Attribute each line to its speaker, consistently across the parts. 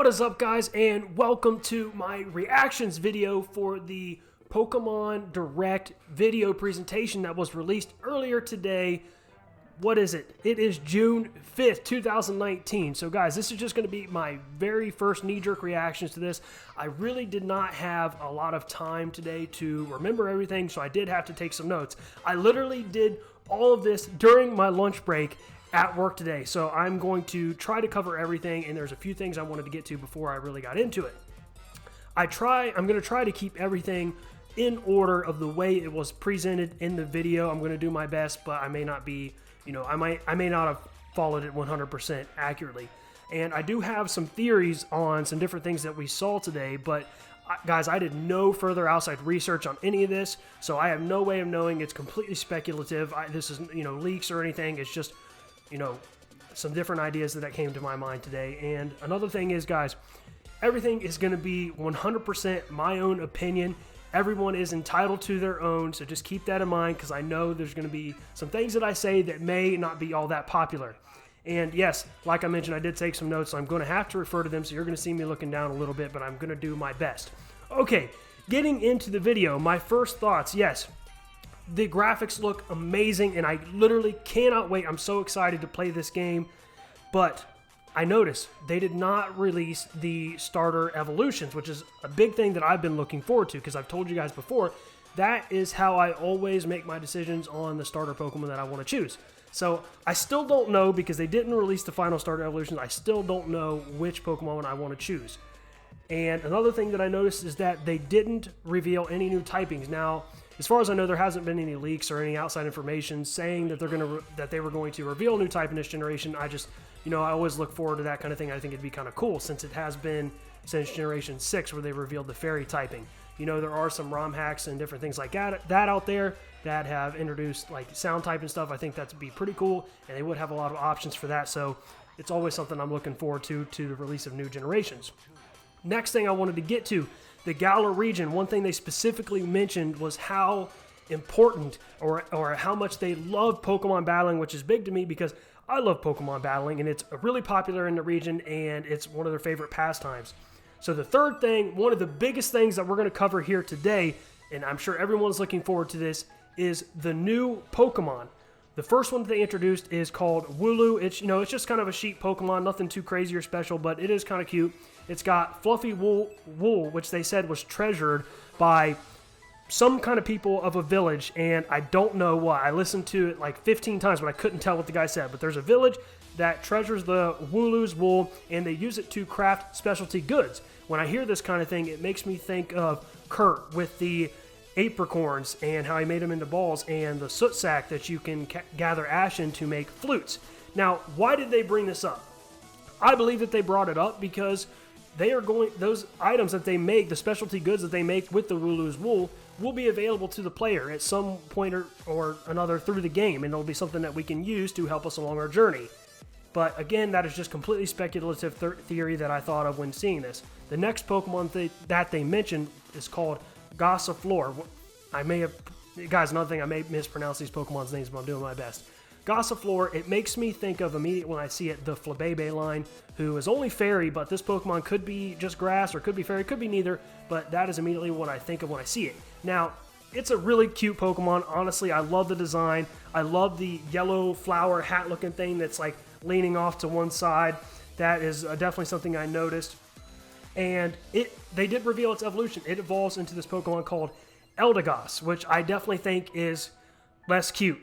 Speaker 1: What is up, guys, and welcome to my reactions video for the Pokemon Direct video presentation that was released earlier today. What is it? It is June 5th, 2019. So guys, this is just going to be my very first knee-jerk reactions to this. I really did not have a lot of time today to remember everything, so I did have to take some notes. I literally did all of this during my lunch break at work today, so I'm going to try to cover everything, and there's a few things I wanted to get to before I really got into it. I'm going to try to keep everything in order of the way it was presented in the video. I'm going to do my best, but I may not be, I may not have followed it 100% accurately. And I do have some theories on some different things that we saw today, but guys, I did no further outside research on any of this, so I have no way of knowing. It's completely speculative. This is, leaks or anything. It's just, some different ideas that came to my mind today. And another thing is, guys, everything is going to be 100% my own opinion. Everyone is entitled to their own, so just keep that in mind, because I know there's going to be some things that I say that may not be all that popular. And yes, like I mentioned, I did take some notes, so I'm going to have to refer to them, so you're going to see me looking down a little bit, but I'm going to do my best. Okay, getting into the video, my first thoughts, yes, the graphics look amazing, and I literally cannot wait. I'm so excited to play this game, but I noticed they did not release the starter evolutions, which is a big thing that I've been looking forward to, because I've told you guys before, that is how I always make my decisions on the starter Pokemon that I want to choose. So I still don't know, because they didn't release the final starter evolutions. I still don't know which Pokemon I want to choose. And another thing that I noticed is that they didn't reveal any new typings. Now, as far as I know, there hasn't been any leaks or any outside information saying that they were going to reveal a new type in this generation. I just, I always look forward to that kind of thing. I think it'd be kind of cool, since it has been since Generation 6 where they revealed the fairy typing. There are some ROM hacks and different things like that out there that have introduced like sound type and stuff. I think that'd be pretty cool, and they would have a lot of options for that. So it's always something I'm looking forward to the release of new generations. Next thing I wanted to get to, the Galar region. One thing they specifically mentioned was how important or how much they love Pokemon battling, which is big to me because I love Pokemon battling, and it's really popular in the region, and it's one of their favorite pastimes. So the third thing, one of the biggest things that we're going to cover here today, and I'm sure everyone's looking forward to this, is the new Pokemon. The first one that they introduced is called Wooloo. It's just kind of a sheep Pokemon, nothing too crazy or special, but it is kind of cute. It's got fluffy wool, which they said was treasured by some kind of people of a village, and I don't know why. I listened to it like 15 times, but I couldn't tell what the guy said. But there's a village that treasures the Wooloo's wool, and they use it to craft specialty goods. When I hear this kind of thing, it makes me think of Kurt with the apricorns and how he made them into balls, and the soot sack that you can gather ash in to make flutes. Now, why did they bring this up? I believe that they brought it up because those items that they make, the specialty goods that they make with the Wooloo's wool, will be available to the player at some point or another through the game, and it'll be something that we can use to help us along our journey. But again, that is just completely speculative theory that I thought of when seeing this. The next Pokemon that they mentioned is called Gossifleur. Guys, another thing, I may mispronounce these Pokemon's names, but I'm doing my best. Gossifleur, it makes me think of immediately when I see it, the Flabébé line, who is only fairy, but this Pokemon could be just grass or could be fairy, could be neither, but that is immediately what I think of when I see it. Now, it's a really cute Pokemon. Honestly, I love the design. I love the yellow flower hat looking thing that's like leaning off to one side. That is definitely something I noticed. And they did reveal its evolution. It evolves into this Pokemon called Eldegoss, which I definitely think is less cute.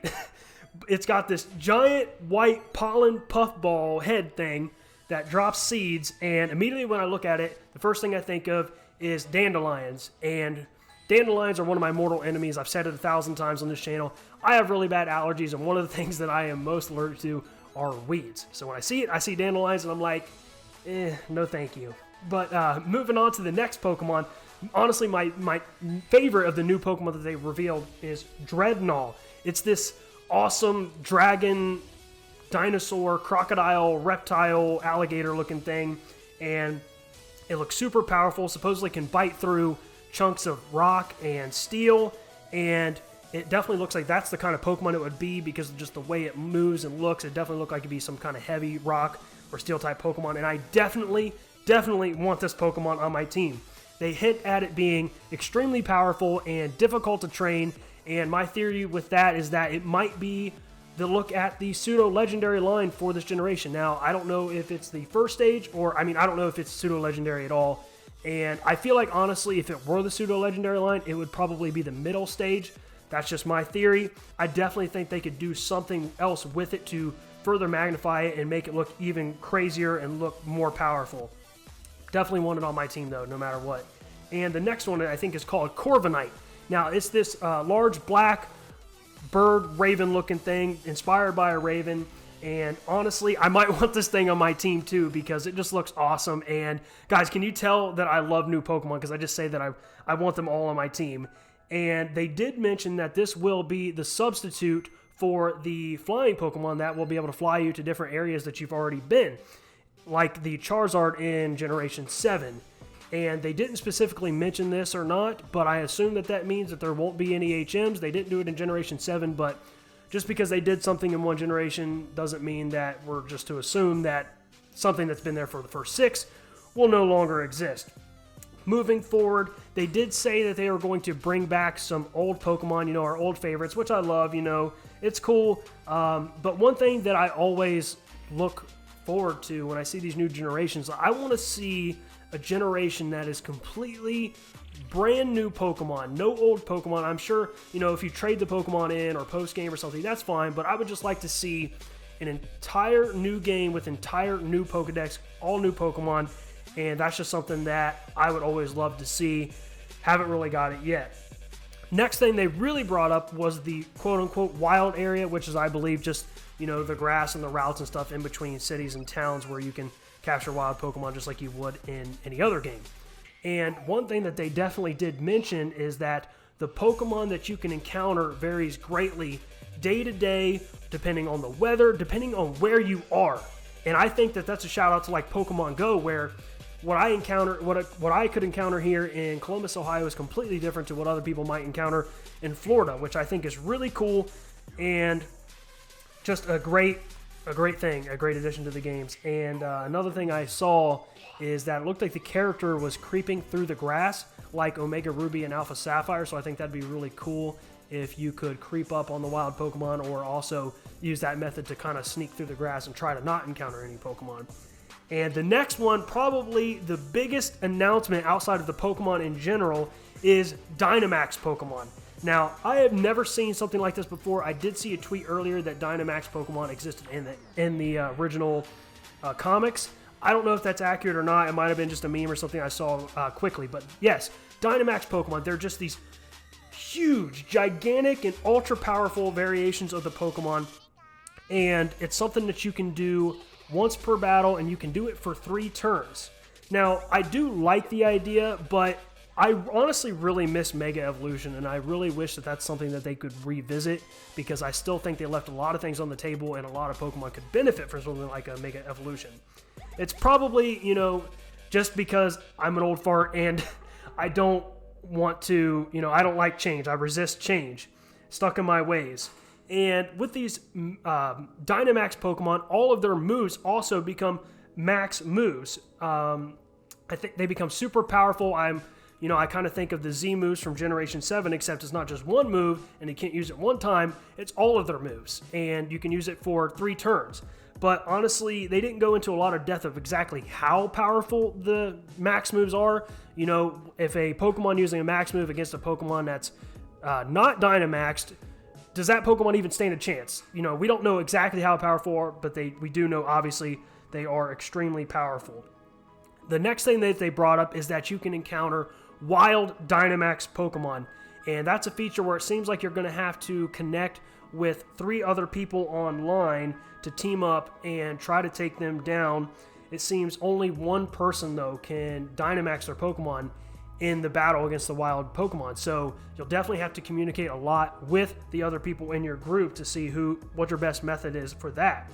Speaker 1: It's got this giant white pollen puffball head thing that drops seeds, and immediately when I look at it, the first thing I think of is dandelions. And dandelions are one of my mortal enemies. I've said it 1,000 times on this channel. I have really bad allergies, and one of the things that I am most allergic to are weeds. So when I see it, I see dandelions, and I'm like, no thank you. But moving on to the next Pokemon, honestly, my favorite of the new Pokemon that they revealed is Dreadnought. It's this awesome dragon, dinosaur, crocodile, reptile, alligator looking thing, and it looks super powerful. Supposedly can bite through chunks of rock and steel, and it definitely looks like that's the kind of Pokemon it would be because of just the way it moves and looks. It definitely looked like it'd be some kind of heavy rock or steel type Pokemon, and I definitely definitely want this Pokemon on my team. They hint at it being extremely powerful and difficult to train, and my theory with that is that it might be the look at the pseudo-legendary line for this generation. Now, I don't know if it's the first stage, I don't know if it's pseudo-legendary at all, and I feel like, honestly, if it were the pseudo-legendary line, it would probably be the middle stage. That's just my theory. I definitely think they could do something else with it to further magnify it and make it look even crazier and look more powerful. Definitely want it on my team, though, no matter what. And the next one, I think, is called Corviknight. Now, it's this large black bird raven looking thing inspired by a raven. And honestly, I might want this thing on my team, too, because it just looks awesome. And guys, can you tell that I love new Pokemon? Because I just say that I want them all on my team. And they did mention that this will be the substitute for the flying Pokemon that will be able to fly you to different areas that you've already been, like the Charizard in Generation 7. And they didn't specifically mention this or not, but I assume that means that there won't be any HMs. They didn't do it in Generation 7, but just because they did something in one generation doesn't mean that we're just to assume that something that's been there for the first 6 will no longer exist. Moving forward, they did say that they were going to bring back some old Pokemon, our old favorites, which I love, it's cool. But one thing that I always look forward to when I see these new generations, I want to see a generation that is completely brand new Pokemon, no old Pokemon. I'm sure, if you trade the Pokemon in or post-game or something, that's fine, but I would just like to see an entire new game with entire new Pokedex, all new Pokemon, and that's just something that I would always love to see. Haven't really got it yet. Next thing they really brought up was the quote-unquote wild area, which is, I believe, just, the grass and the routes and stuff in between cities and towns where you can capture wild Pokemon just like you would in any other game. And one thing that they definitely did mention is that the Pokemon that you can encounter varies greatly day to day, depending on the weather, depending on where you are. And I think that that's a shout out to like Pokemon Go, where what I could encounter here in Columbus, Ohio is completely different to what other people might encounter in Florida, which I think is really cool and just a great thing, a great addition to the games. And another thing I saw is that it looked like the character was creeping through the grass like Omega Ruby and Alpha Sapphire, so I think that'd be really cool if you could creep up on the wild Pokemon or also use that method to kind of sneak through the grass and try to not encounter any Pokemon. And the next one, probably the biggest announcement outside of the Pokemon in general, is Dynamax Pokemon. Now, I have never seen something like this before. I did see a tweet earlier that Dynamax Pokemon existed in the original comics. I don't know if that's accurate or not. It might have been just a meme or something I saw quickly. But yes, Dynamax Pokemon, they're just these huge, gigantic, and ultra-powerful variations of the Pokemon. And it's something that you can do once per battle, and you can do it for 3 turns. Now, I do like the idea, but I honestly really miss Mega Evolution, and I really wish that that's something that they could revisit, because I still think they left a lot of things on the table, and a lot of Pokemon could benefit from something like a Mega Evolution. It's probably, just because I'm an old fart, and I don't want to, I don't like change. I resist change. Stuck in my ways. And with these Dynamax Pokemon, all of their moves also become max moves. I think they become super powerful. I kind of think of the Z moves from Generation 7, except it's not just one move, and you can't use it one time. It's all of their moves, and you can use it for 3 turns. But honestly, they didn't go into a lot of depth of exactly how powerful the max moves are. If a Pokemon using a max move against a Pokemon that's not Dynamaxed, does that Pokemon even stand a chance? We don't know exactly how powerful, but we do know, obviously, they are extremely powerful. The next thing that they brought up is that you can encounter wild Dynamax Pokemon. And that's a feature where it seems like you're going to have to connect with 3 other people online to team up and try to take them down. It seems only one person, though, can Dynamax their Pokemon in the battle against the wild Pokemon. So you'll definitely have to communicate a lot with the other people in your group to see what your best method is for that.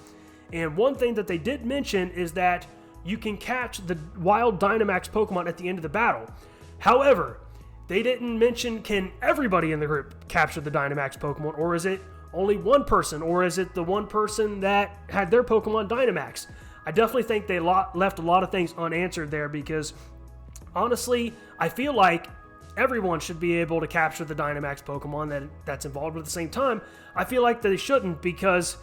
Speaker 1: And one thing that they did mention is that you can catch the wild Dynamax Pokemon at the end of the battle. However, they didn't mention, can everybody in the group capture the Dynamax Pokemon, or is it only one person, or is it the one person that had their Pokemon Dynamax? I definitely think they left a lot of things unanswered there because, honestly, I feel like everyone should be able to capture the Dynamax Pokemon that's involved. But at the same time, I feel like they shouldn't because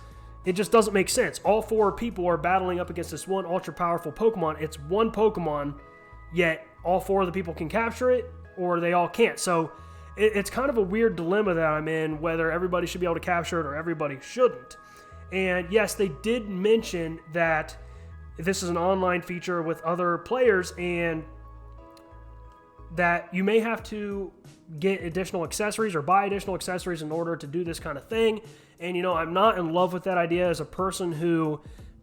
Speaker 1: it just doesn't make sense. All 4 people are battling up against this one ultra-powerful Pokemon. It's one Pokemon, yet all 4 of the people can capture it, or they all can't. So it's kind of a weird dilemma that I'm in, whether everybody should be able to capture it or everybody shouldn't. And yes, they did mention that this is an online feature with other players and that you may have to get additional accessories or buy additional accessories in order to do this kind of thing. And, I'm not in love with that idea as a person who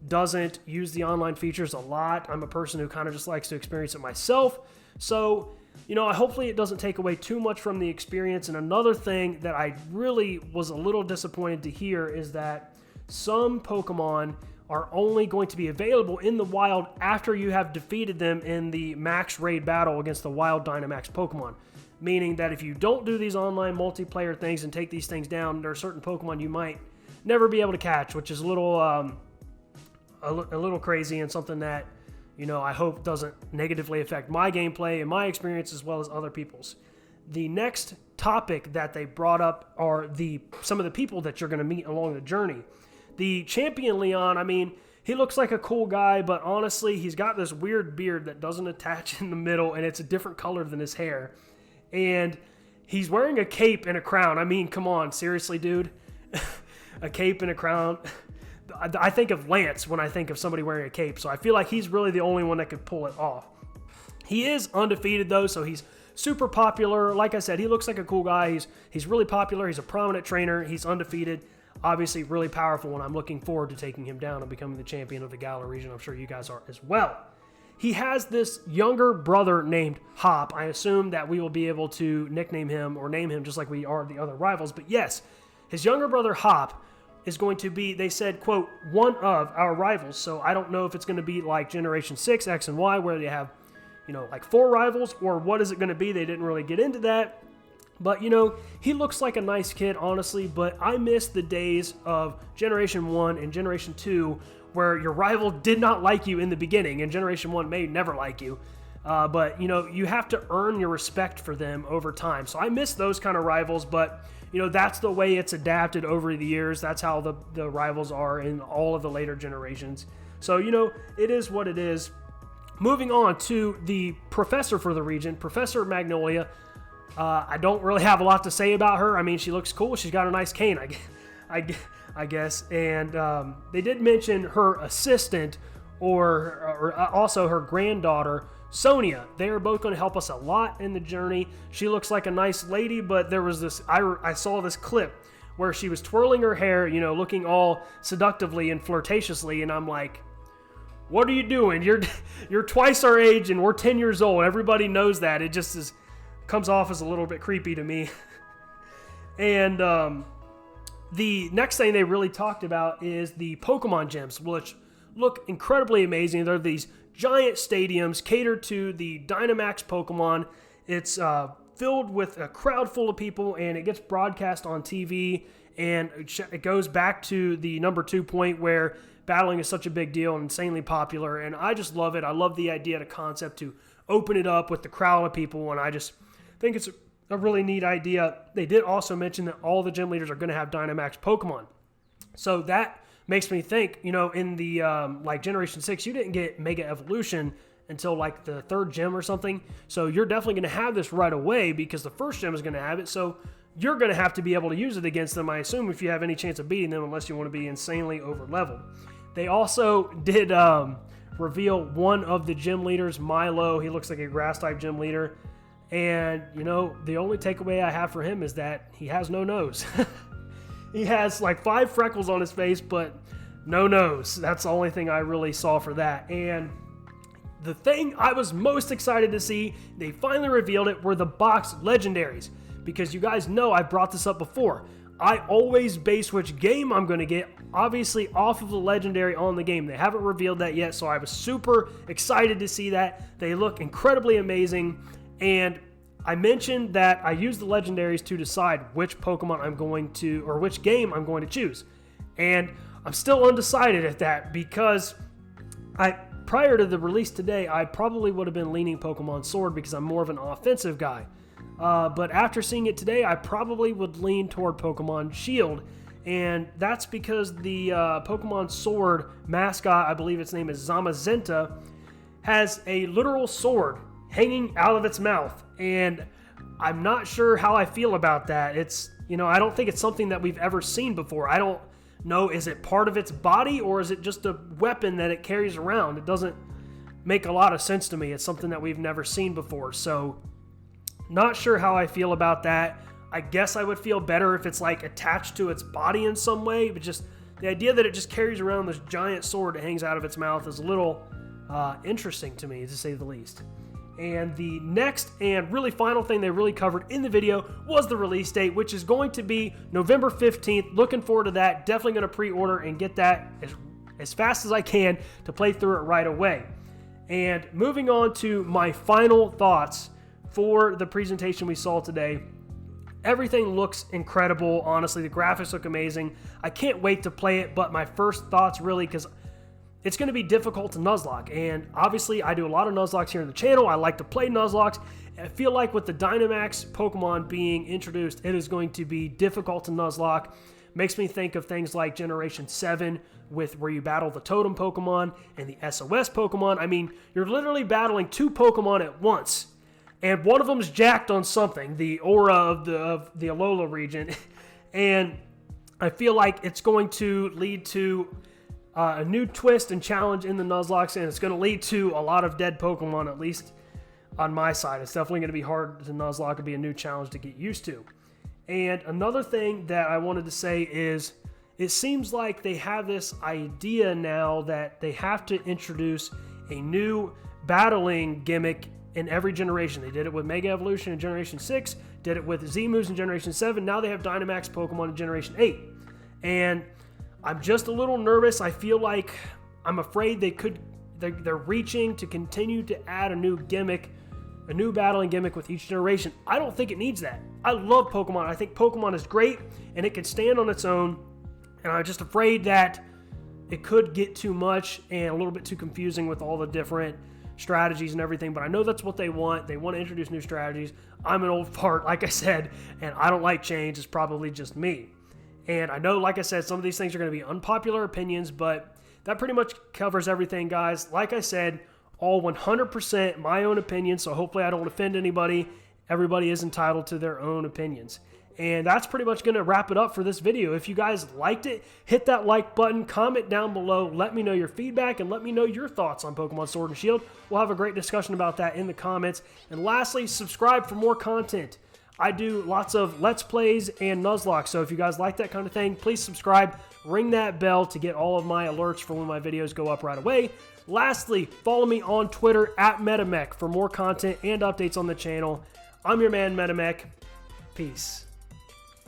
Speaker 1: doesn't use the online features a lot. I'm a person who kind of just likes to experience it myself. So, hopefully it doesn't take away too much from the experience. And another thing that I really was a little disappointed to hear is that some Pokemon are only going to be available in the wild after you have defeated them in the max raid battle against the wild Dynamax Pokemon. Meaning that if you don't do these online multiplayer things and take these things down, there are certain Pokemon you might never be able to catch, which is a little crazy and something that, I hope doesn't negatively affect my gameplay and my experience as well as other people's. The next topic that they brought up are some of the people that you're going to meet along the journey. The champion Leon, he looks like a cool guy, but honestly, he's got this weird beard that doesn't attach in the middle, and it's a different color than his hair. And he's wearing a cape and a crown. Come on, seriously, dude? A cape and a crown? I think of Lance when I think of somebody wearing a cape, so I feel like he's really the only one that could pull it off. He is undefeated, though, so he's super popular. Like I said, he looks like a cool guy. He's really popular. He's a prominent trainer. He's undefeated. Obviously, really powerful, and I'm looking forward to taking him down and becoming the champion of the Galar region. I'm sure you guys are as well. He has this younger brother named Hop. I assume that we will be able to nickname him or name him just like we are the other rivals. But yes, his younger brother Hop is going to be, they said, quote, one of our rivals. So I don't know if it's going to be like Generation 6, X, and Y, where they have, like 4 rivals, or what is it going to be? They didn't really get into that. But, he looks like a nice kid, honestly, but I miss the days of Generation 1 and Generation 2 where your rival did not like you in the beginning, and Generation 1 may never like you. But, you have to earn your respect for them over time. So I miss those kind of rivals, but, that's the way it's adapted over the years. That's how the rivals are in all of the later generations. So, it is what it is. Moving on to the professor for the region, Professor Magnolia. I don't really have a lot to say about her. She looks cool. She's got a nice cane, I guess. And they did mention her assistant or also her granddaughter, Sonia. They are both going to help us a lot in the journey. She looks like a nice lady, but there was this, I saw this clip where she was twirling her hair, looking all seductively and flirtatiously, and I'm like, what are you doing? You're twice our age and we're 10 years old. Everybody knows that. It just comes off as a little bit creepy to me. And the next thing they really talked about is the Pokemon gyms, which look incredibly amazing. They're these giant stadiums catered to the Dynamax Pokemon. It's filled with a crowd full of people, and it gets broadcast on TV, and it goes back to the number 2 point where battling is such a big deal and insanely popular, and I just love it. I love the idea, the concept to open it up with the crowd of people, and I just think it's a really neat idea. They did also mention that all the gym leaders are going to have Dynamax Pokemon. So that makes me think, in the like Generation 6, you didn't get Mega Evolution until like the 3rd gym or something. So you're definitely going to have this right away because the 1st gym is going to have it. So you're going to have to be able to use it against them, I assume, if you have any chance of beating them, unless you want to be insanely over-leveled. They also did reveal one of the gym leaders, Milo. He looks like a grass-type gym leader. And, the only takeaway I have for him is that he has no nose. He has like 5 freckles on his face, but no nose. That's the only thing I really saw for that. And the thing I was most excited to see, they finally revealed it, were the box legendaries. Because you guys know I brought this up before. I always base which game I'm going to get, obviously, off of the legendary on the game. They haven't revealed that yet, so I was super excited to see that. They look incredibly amazing. And I mentioned that I use the legendaries to decide which Pokemon I'm going to, or which game I'm going to choose. And I'm still undecided at that because Prior to the release today, I probably would have been leaning Pokemon Sword because I'm more of an offensive guy. But after seeing it today, I probably would lean toward Pokemon Shield. And that's because the Pokemon Sword mascot, I believe its name is Zamazenta, has a literal sword hanging out of its mouth. And I'm not sure how I feel about that. I don't think it's something that we've ever seen before. I don't know, is it part of its body or is it just a weapon that it carries around? It doesn't make a lot of sense to me. It's something that we've never seen before. So, not sure how I feel about that. I guess I would feel better if it's like attached to its body in some way, but just the idea that it just carries around this giant sword that hangs out of its mouth is a little interesting to me, to say the least. And the next and really final thing they really covered in the video was the release date, which is going to be November 15th. Looking forward to that. Definitely going to pre-order and get that as fast as I can to play through it right away. And moving on to my final thoughts for the presentation we saw today. Everything looks incredible. Honestly, the graphics look amazing. I can't wait to play it, but my first thoughts really, because it's going to be difficult to Nuzlocke, and obviously I do a lot of Nuzlocks here on the channel. I like to play Nuzlocks, and I feel like with the Dynamax Pokemon being introduced, it is going to be difficult to Nuzlocke. Makes me think of things like Generation 7 with where you battle the Totem Pokemon and the SOS Pokemon. I mean, you're literally battling two Pokemon at once, and one of them's jacked on something, the aura of the Alola region, and I feel like it's going to lead to a new twist and challenge in the Nuzlocke, and it's going to lead to a lot of dead Pokemon, at least on my side. It's definitely going to be hard to Nuzlocke. It'll be a new challenge to get used to. And another thing that I wanted to say is it seems like they have this idea now that they have to introduce a new battling gimmick in every generation. They did it with Mega Evolution in Generation 6, did it with Z-Moves in Generation 7, now they have Dynamax Pokemon in Generation 8. And I'm just a little nervous. I feel like I'm afraid they're reaching to continue to add a new gimmick, a new battling gimmick with each generation. I don't think it needs that. I love Pokemon. I think Pokemon is great and it can stand on its own. And I'm just afraid that it could get too much and a little bit too confusing with all the different strategies and everything. But I know that's what they want. They want to introduce new strategies. I'm an old fart, like I said, and I don't like change. It's probably just me. And I know, like I said, some of these things are going to be unpopular opinions, but that pretty much covers everything, guys. Like I said, all 100% my own opinion, so hopefully I don't offend anybody. Everybody is entitled to their own opinions. And that's pretty much going to wrap it up for this video. If you guys liked it, hit that like button, comment down below, let me know your feedback, and let me know your thoughts on Pokemon Sword and Shield. We'll have a great discussion about that in the comments. And lastly, subscribe for more content. I do lots of Let's Plays and Nuzlocke, so if you guys like that kind of thing, please subscribe, ring that bell to get all of my alerts for when my videos go up right away. Lastly, follow me on Twitter @MetaMech for more content and updates on the channel. I'm your man, MetaMech. Peace.